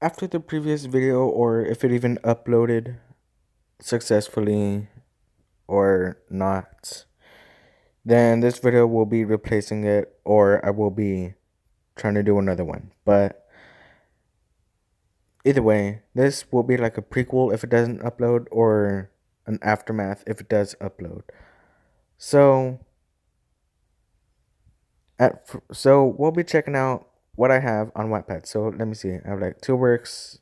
after the previous video, or if it even uploaded successfully or not, then this video will be replacing it, or I will be trying to do another one. But either way, this will be like a prequel if it doesn't upload, or an aftermath if it does upload. So so we'll be checking out what I have on Wattpad. So let me see. I have like two works.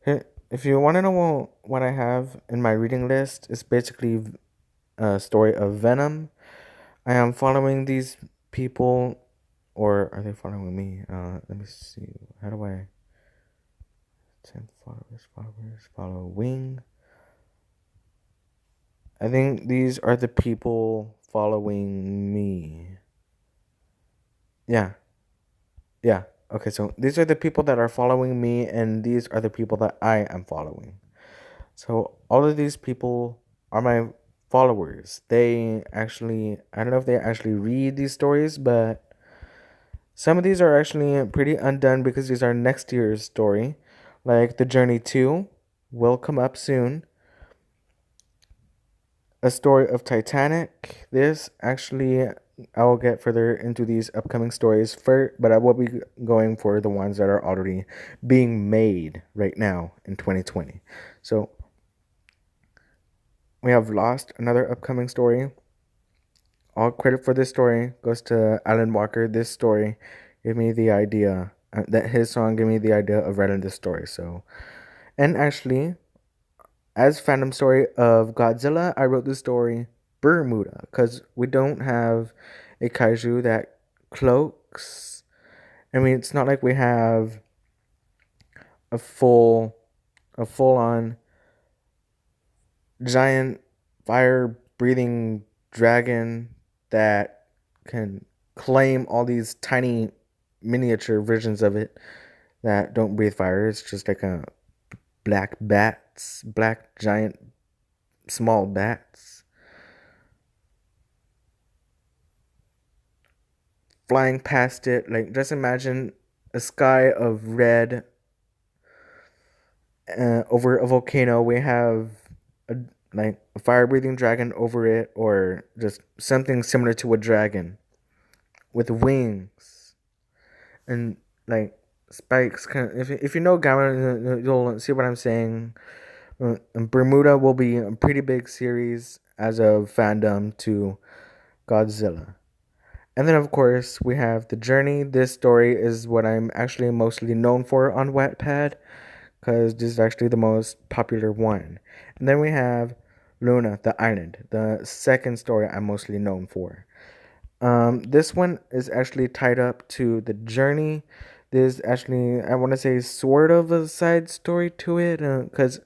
If you want to know what I have in my reading list, it's basically a story of Venom. I am following these people, or are they following me? Let me see. How do I? 10 followers, following. I think these are the people following me. Yeah, yeah. Okay, so these are the people that are following me, and these are the people that I am following. So all of these people are my followers. They actually, I don't know if they actually read these stories, but some of these are actually pretty undone because these are next year's story. Like The Journey 2 will come up soon. A Story of Titanic. This actually, I will get further into these upcoming stories first, but I will be going for the ones that are already being made right now in 2020. So we have Lost, another upcoming story. All credit for this story goes to Alan Walker. This story gave me the idea, that his song gave me the idea of writing this story. So, and actually, as fandom story of Godzilla, I wrote this story Bermuda because we don't have a kaiju that cloaks. I mean, it's not like we have a full on giant fire breathing dragon that can claim all these tiny miniature versions of it that don't breathe fire. It's just like a black giant small bats flying past it. Like, just imagine a sky of red over a volcano. We have a, like a fire breathing dragon over it, or just something similar to a dragon with wings and like spikes. Kind of, if you know Gamma, you'll see what I'm saying. Bermuda will be a pretty big series as of fandom to Godzilla. And then, of course, we have The Journey. This story is what I'm actually mostly known for on Wattpad, because this is actually the most popular one. And then we have Luna, the Island, the second story I'm mostly known for. This one is actually tied up to The Journey. There's actually, I want to say, sort of a side story to it, because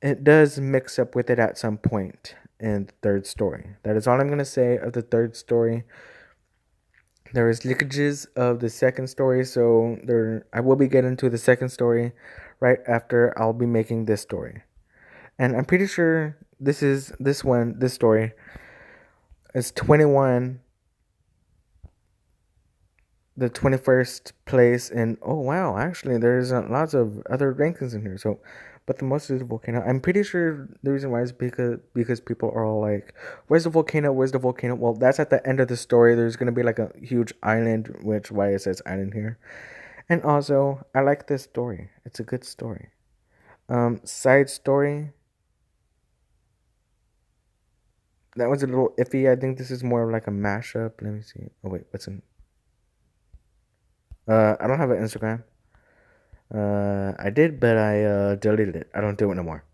it does mix up with it at some point in the third story. That is all I'm going to say of the third story. There is leakages of the second story, so I will be getting to the second story right after I'll be making this story. And I'm pretty sure this story is 21, the 21st place, and oh wow, actually there's lots of other rankings in here. So, but the most is the volcano. I'm pretty sure the reason why is because people are all like, "Where's the volcano? Where's the volcano?" Well, that's at the end of the story. There's gonna be like a huge island, which why it says island here. And also, I like this story. It's a good story. Side story. That was a little iffy. I think this is more of like a mashup. Let me see. Oh wait, what's in? I don't have an Instagram. I did, but I deleted it. I don't do it no more.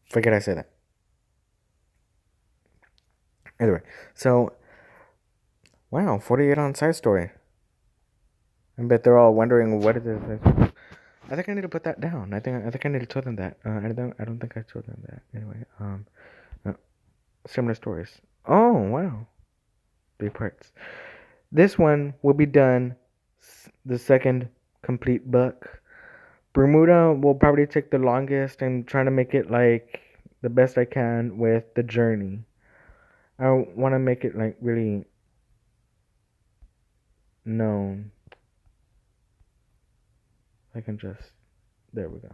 Forget I said that. Anyway, so wow, 48 on side story. I bet they're all wondering what it is. I think I need to put that down. I think I need to tell them that. I don't think I told them that. Anyway, uh, similar stories. Oh wow, big parts. This one will be done. The second complete book. Bermuda will probably take the longest. I'm trying to make it like the best I can with the journey. I want to make it like really known. I can just. There we go.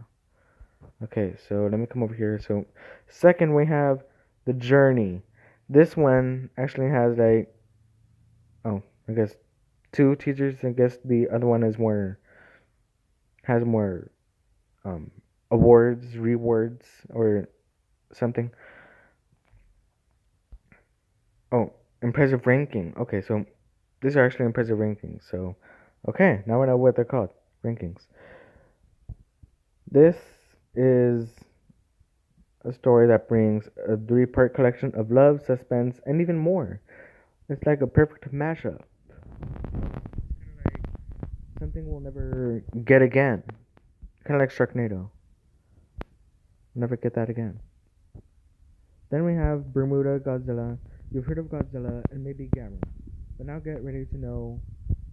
Okay, so let me come over here. So, second, we have The Journey. This one actually has like, oh, I guess two teachers. I guess the other one is more, has more um, awards, rewards, or something. Oh, impressive ranking. Okay, so these are actually impressive rankings. So, okay, now we know what they're called. Rankings. This is a story that brings a three-part collection of love, suspense, and even more. It's like a perfect mashup. Like something we'll never get again. Kind of like Sharknado. Never get that again. Then we have Bermuda Godzilla. You've heard of Godzilla and maybe Gamera. But now get ready to know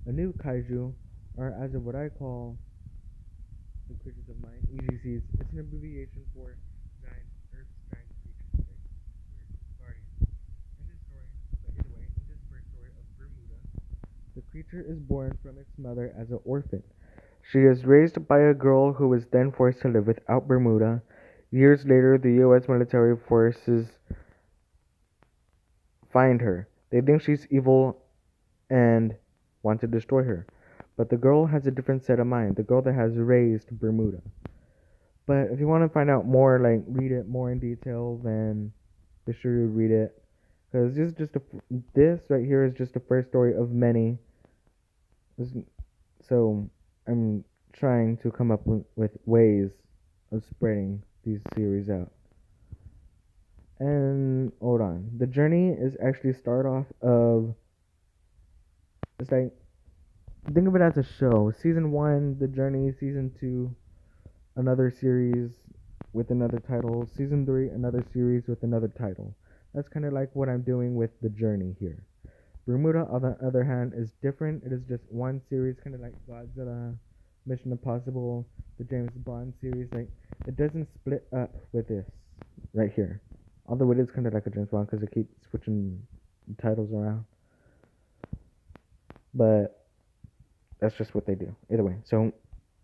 a new kaiju, or as of what I call the creatures of mind, EGCs. It's an abbreviation for giant Earth's giant creatures, like guardians. In this story, but either way, in this first story of Bermuda, the creature is born from its mother as an orphan. She is raised by a girl who is then forced to live without Bermuda. Years later, the U.S. military forces find her. They think she's evil and want to destroy her. But the girl has a different set of mind, the girl that has raised Bermuda. But if you want to find out more, like read it more in detail, then be sure to read it. Because this right here is just the first story of many. So I'm trying to come up with ways of spreading these series out. And hold on, the journey is actually start off of, it's like, think of it as a show. Season 1, The Journey. Season 2, another series with another title. Season 3, another series with another title. That's kind of like what I'm doing with The Journey here. Bermuda, on the other hand, is different. It is just one series, kind of like Godzilla, Mission Impossible, the James Bond series. Like, it doesn't split up with this right here. Although it is kind of like a James Bond because they keep switching titles around. But that's just what they do. Either way. So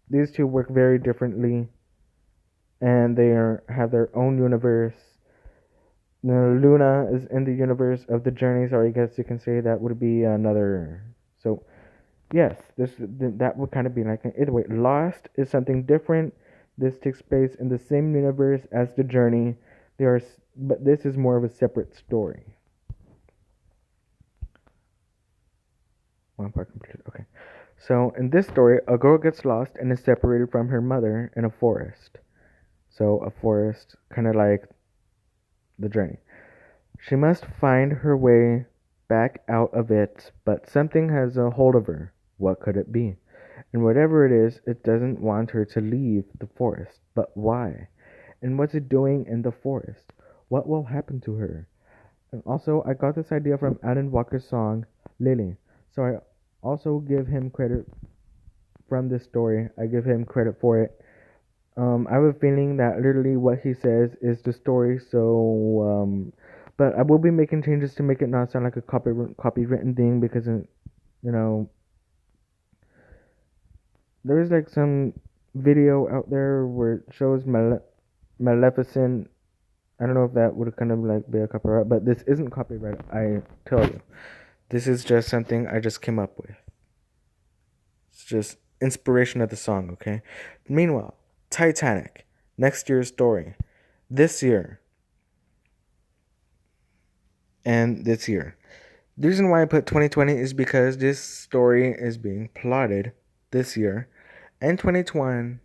these two work very differently. And have their own universe. Now, Luna is in the universe of the journeys, or I guess you can say that would be another. So, yes, that would kind of be like either way. Lost is something different. This takes place in the same universe as the journey. But this is more of a separate story. One part completed. Okay. So in this story, a girl gets lost and is separated from her mother in a forest. So a forest, kind of like the journey. She must find her way back out of it, but something has a hold of her. What could it be? And whatever it is, it doesn't want her to leave the forest. But why? And what's it doing in the forest? What will happen to her? And also, I got this idea from Alan Walker's song, Lily. So I also give him credit from this story. I give him credit for it. I have a feeling that literally what he says is the story. So, but I will be making changes to make it not sound like a copywritten thing because, there is like some video out there where it shows Maleficent. I don't know if that would kind of like be a copyright, but this isn't copyright. I tell you, this is just something I just came up with. It's just inspiration of the song, okay? Meanwhile, Titanic, next year's story, this year, and this year. The reason why I put 2020 is because this story is being plotted this year, and 2021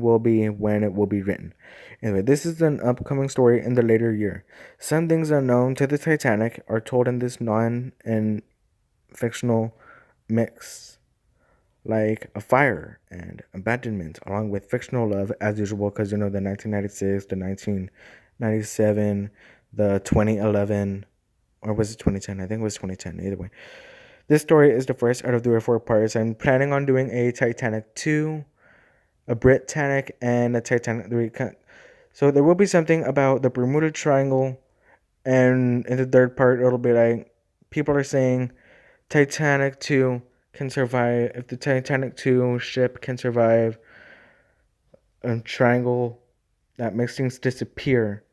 will be when it will be written. Anyway, this is an upcoming story in the later year. Some things unknown to the Titanic are told in this non and fictional mix, like a fire and abandonment, along with fictional love as usual, because the 1996, the 1997, the 2011, or was it 2010? I think it was 2010. Either way, this story is the first out of 3 or 4 parts. I'm planning on doing a Titanic 2, a Britannic, and a Titanic 3. So there will be something about the Bermuda Triangle, and in the third part, it'll be like people are saying Titanic 2 can survive, if the Titanic 2 ship can survive a triangle that makes things disappear,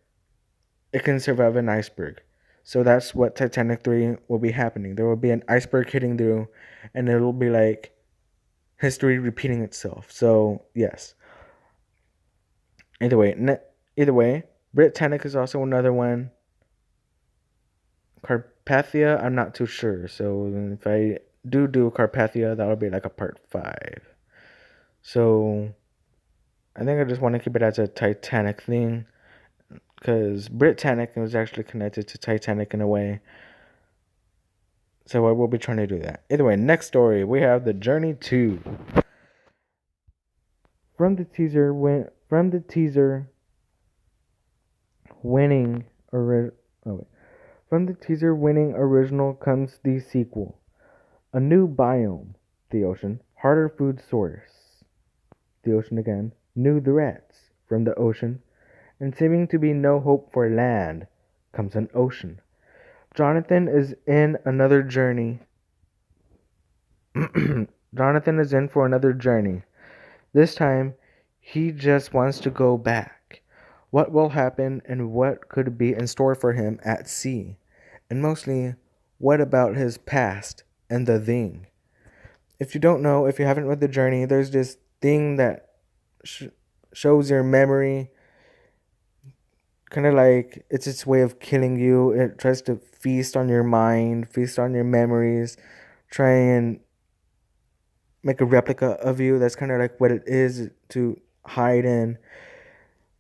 it can survive an iceberg. So that's what Titanic 3 will be happening. There will be an iceberg hitting through, and it'll be like history repeating itself. So, yes. Either way, either way, Britannic is also another one. Carpathia, I'm not too sure. So if I do Carpathia, that'll be like a part 5. So I think I just want to keep it as a Titanic thing, because Britannic is actually connected to Titanic in a way. So I will be trying to do that. Either way, next story we have the Journey 2. From the teaser, winning ori- oh wait. From the teaser winning original comes the sequel. A new biome, the ocean, harder food source, the ocean again, new threats from the ocean, and seeming to be no hope for land comes an ocean. Jonathan is in another journey. Jonathan is in for another journey. This time, he just wants to go back. What will happen and what could be in store for him at sea? And mostly, what about his past and the thing? If you don't know, if you haven't read The Journey, there's this thing that shows your memory. Kind of like it's its way of killing you. It tries to feast on your mind, feast on your memories, try and make a replica of you. That's kind of like what it is to hide in.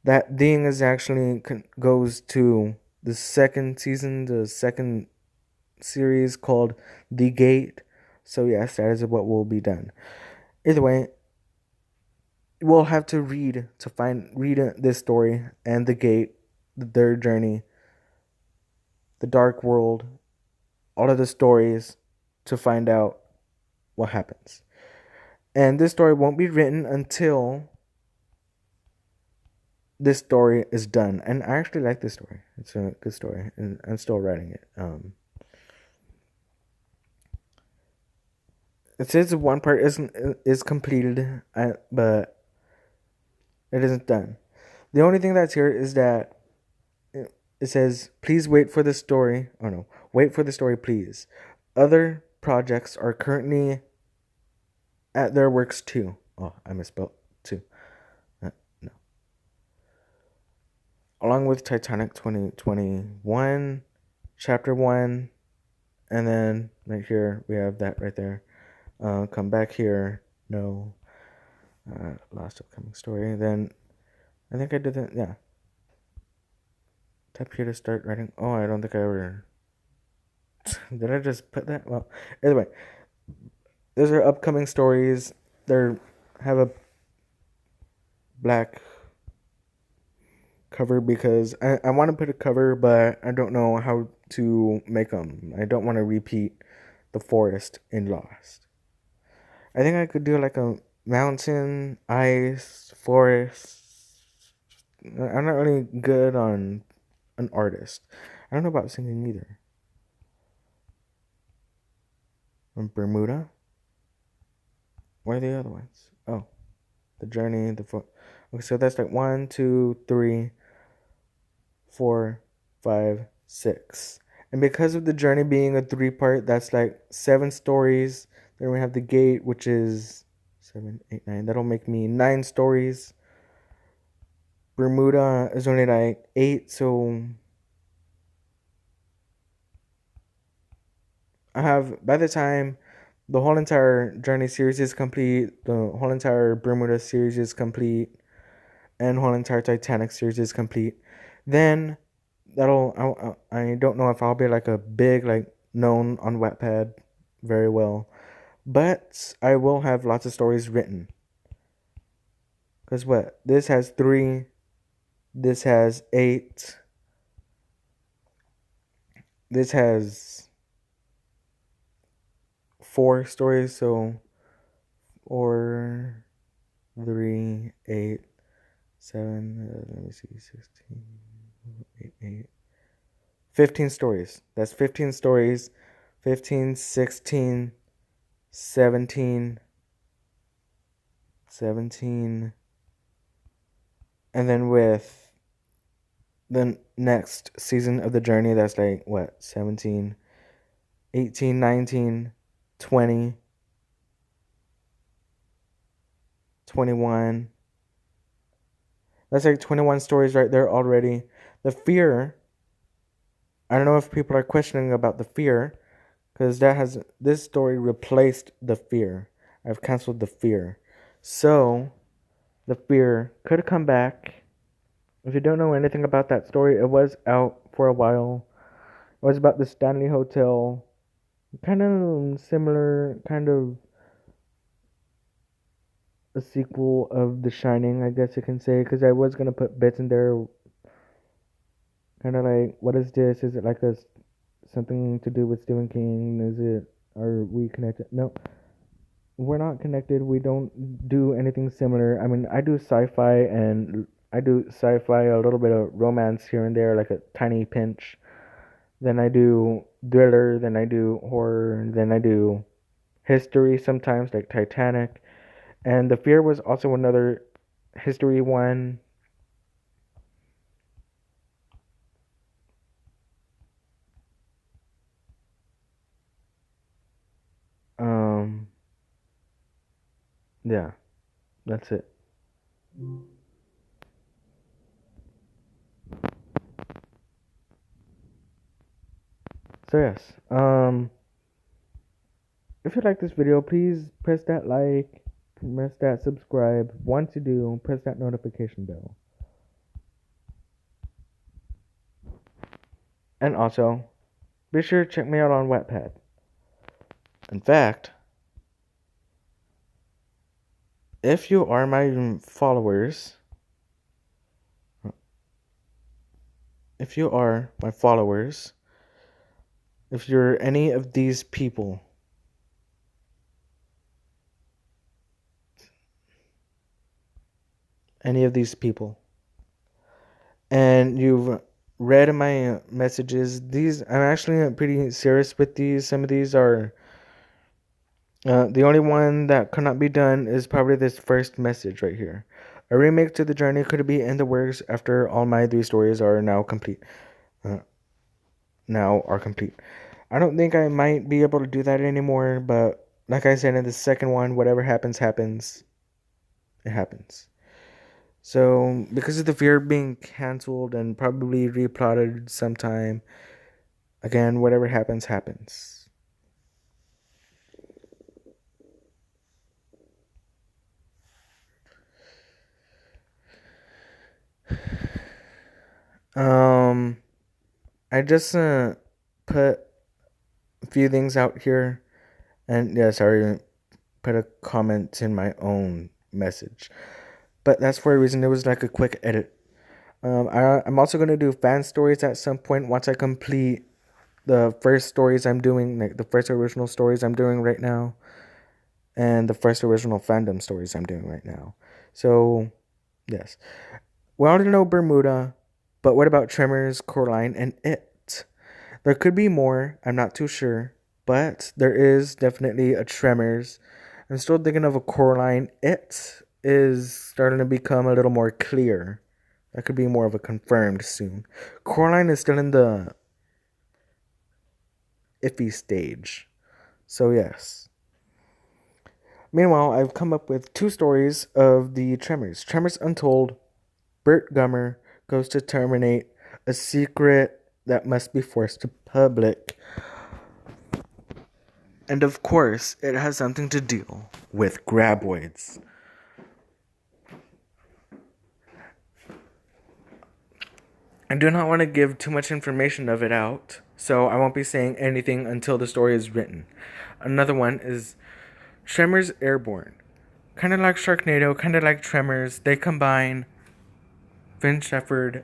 That thing is actually goes to the second season, the second series called The Gate. So yes, that is what will be done. Either way, we'll have to read this story and The Gate, their journey, the Dark World, all of the stories to find out what happens. And this story won't be written until this story is done. And I actually like this story. It's a good story, and I'm still writing it. It says one part is completed, but it isn't done. The only thing that's here is that it says, "Please wait for the story." Oh no, wait for the story, please. Other projects are currently at their works too. Oh, I misspelled too. No. Along with Titanic 2021, Chapter 1, and then right here we have that right there. Come back here. No. Last upcoming story. Then I think I did that. Yeah. Tap here to start writing. Oh, I don't think I ever. Did I just put that? Well, anyway, those are upcoming stories. They have a black cover because I want to put a cover, but I don't know how to make them. I don't want to repeat the forest in Lost. I think I could do like a mountain, ice, forest. I'm not really good on an artist. I don't know about singing either. From Bermuda? Where are the other ones? Oh, the journey, the foot. Okay, so that's like 1, 2, 3, 4, 5, 6. And because of the journey being a 3-part, that's like 7 stories. Then we have the gate, which is 7, 8, 9. That'll make me 9 stories. Bermuda is only like 8, so I have, by the time the whole entire journey series is complete, the whole entire Bermuda series is complete, and whole entire Titanic series is complete, then I don't know if I'll be like a big, like, known on Wattpad very well, but I will have lots of stories written. Because what? This has 3, this has 8, this has 4 stories, so, or 3, 8, 7, let me see, 16, 8, 8. 15 stories. That's 15 stories 15, 16, 17, 17, and then with the next season of the journey, that's like what, 17, 18, 19, 20, 21. That's like 21 stories right there already. The fear, I don't know if people are questioning about the fear, because this story replaced the fear. I've canceled the fear. So, the fear could come back. If you don't know anything about that story, it was out for a while. It was about the Stanley Hotel. Kind of similar, kind of a sequel of The Shining, I guess you can say, because I was gonna put bits in there, kind of like, what is this? Is it like something to do with Stephen King? Are we connected? No, we're not connected. We don't do anything similar. I mean, I do sci-fi, a little bit of romance here and there, like a tiny pinch. Then I do thriller, then I do horror, then I do history sometimes, like Titanic. And The Fear was also another history one. Um, yeah, that's it. So yes, if you like this video, please press that like, press that subscribe. Once you do, press that notification bell. And also, be sure to check me out on Wattpad. In fact, if you are my followers, if you are my followers, if you're any of these people, any of these people, and you've read my messages, these, I'm actually pretty serious with these. Some of these are, the only one that could not be done is probably this first message right here. A remake to the journey could be in the works after all my 3 stories are now complete. Uh, now are complete. I don't think I might be able to do that anymore, but like I said in the second one, whatever happens, happens. It happens. So, because of the fear of being canceled and probably replotted sometime, again, whatever happens, happens. Um, I just put a few things out here, and yeah, sorry, put a comment in my own message, but that's for a reason. It was like a quick edit. I'm also gonna do fan stories at some point once I complete the first stories I'm doing, like the first original stories I'm doing right now, and the first original fandom stories I'm doing right now. So, yes. We already know Bermuda, but what about Tremors, Coraline, and It? There could be more, I'm not too sure, but there is definitely a Tremors. I'm still thinking of a Coraline. It is starting to become a little more clear. That could be more of a confirmed soon. Coraline is still in the iffy stage. So, yes. Meanwhile, I've come up with 2 stories of the Tremors. Tremors Untold. Bert Gummer goes to terminate a secret that must be forced to public. And of course, it has something to do with graboids. I do not want to give too much information of it out, so I won't be saying anything until the story is written. Another one is Tremors Airborne. Kind of like Sharknado, kind of like Tremors, they combine Finn Shepard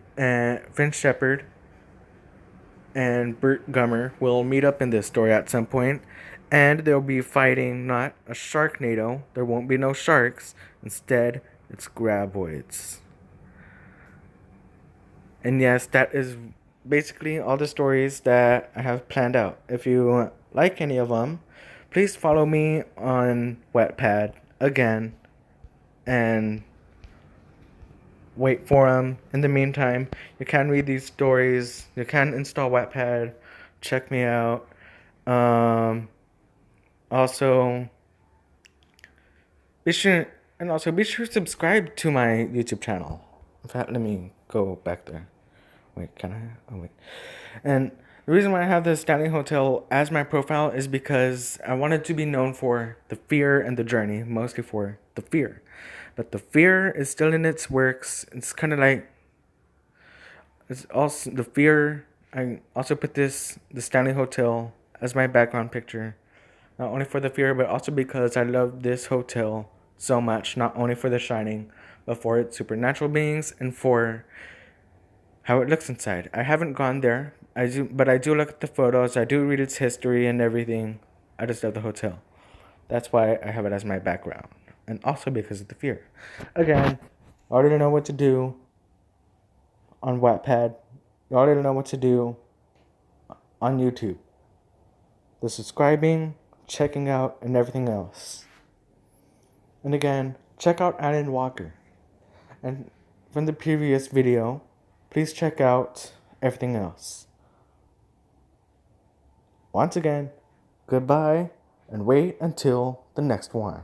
and Bert Gummer will meet up in this story at some point, and they'll be fighting not a Sharknado. There won't be no sharks. Instead, it's graboids. And yes, that is basically all the stories that I have planned out. If you like any of them, please follow me on Wattpad again and wait for them. In the meantime, you can read these stories. You can install Wattpad. Check me out. Um, also, be sure be sure to subscribe to my YouTube channel. In fact, let me go back there. Wait, can I? Oh wait. And the reason why I have the Stanley Hotel as my profile is because I wanted to be known for the fear and the journey, mostly for the fear. But the fear is still in its works. It's kind of like it's also the fear. I also put the Stanley Hotel as my background picture, not only for the fear, but also because I love this hotel so much. Not only for The Shining, but for its supernatural beings and for how it looks inside. I haven't gone there. But I do look at the photos. I do read its history and everything. I just love the hotel. That's why I have it as my background, and also because of the fear. Again, I already know what to do on Wattpad. You already know what to do on YouTube. The subscribing, checking out, and everything else. And again, check out Alan Walker. And from the previous video, please check out everything else. Once again, goodbye, and wait until the next one.